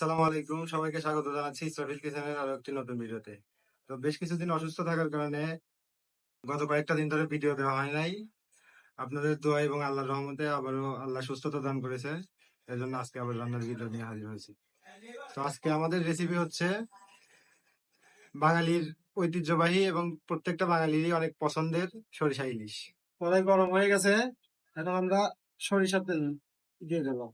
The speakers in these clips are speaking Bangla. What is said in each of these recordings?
আসসালামু আলাইকুম, সবাইকে স্বাগত জানাচ্ছি ইসরাফিল কিচেনের আরো একটি নতুন ভিডিওতে। তো বেশ কিছুদিন অসুস্থ থাকার কারণে গত কয়েকটা দিন ধরে ভিডিও দেওয়া হয় নাই। আপনাদের দোয়া এবং আল্লাহর রহমতে আবারও আল্লাহ সুস্থতা দান করেছে, এজন্য আজকে আবার রান্নার ভিডিও নিয়ে হাজির হয়েছি। তো আজকে আমাদের রেসিপি হচ্ছে বাঙালির ঐতিহ্যবাহী এবং প্রত্যেকটা বাঙালিরই অনেক পছন্দের সরিষা ইলিশ। কড়াই গরম হয়ে গেছে, এখন আমরা সরিষার তেল দিয়ে দেবো।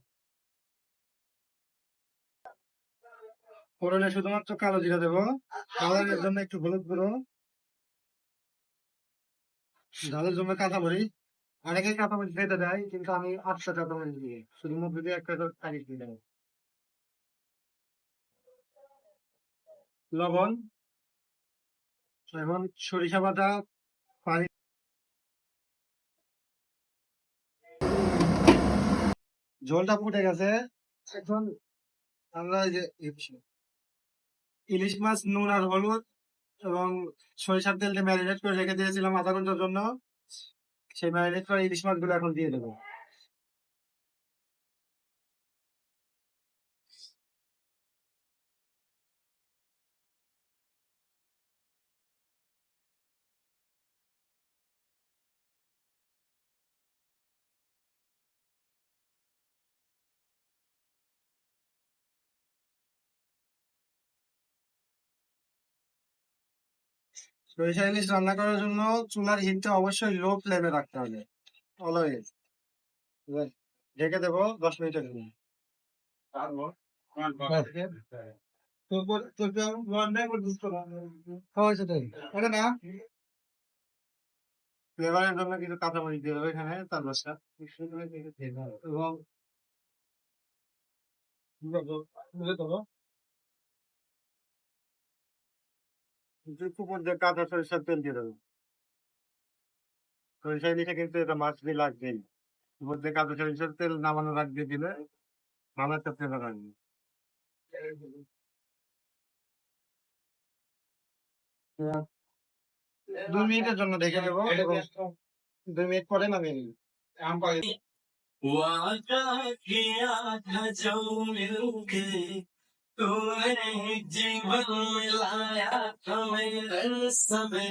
ফোড়নে শুধুমাত্র কালো জিরা দেবো, কালারের জন্য একটু হলুদ গুঁড়ো, ঝালের জন্য কাঁচামরিচ। অনেকেই কাঁচামরিচ খেতে দেয়, কিন্তু আমি 8টা কাঁচামরিচ দিয়ে শুধুমাত্র দিয়ে একটা তারিখ দিয়ে দেবো। লবণ, এখন সরিষা বাটা, পানি। ঝোলটা ফুটে গেছে, এখন আমরা এই যে ইলিশ মাছ নুন আর হলুদ এবং সরিষার তেল দিয়ে ম্যারিনেট করে রেখে দিয়েছিলাম আধা ঘন্টার জন্য, সেই ম্যারিনেট করা ইলিশ মাছগুলো এখন দিয়ে দেবো। সরিষা ইলিশ রান্না করার জন্য চুলার হিটটা অবশ্যই লো ফ্লেমে রাখতে হবে, অলওয়েজ। ঢেকে দেবো 10 মিনিটের জন্য। ফ্লেভারের জন্য কিছু কাঁচামরিচ দিয়ে দেবো এখানে, তারপর এবং উপর দিয়ে কাঁচা সরিষার তেল দিয়ে দেবো। সরিষা ইলিশে কিন্তু এটা মাছ দিয়ে লাগবেই। উপর দিয়ে কাঁচা সরিষার তেল নামানোর আগ দিয়ে দিলে ভালো একটা ফ্লেভার আসবে। 2 মিনিটের জন্য ঢেকে দেবো এবং 2 মিনিট পরে নামিয়ে নিই। वादा किया था जो मिलके तूने जीवन में लाया था मेरे समय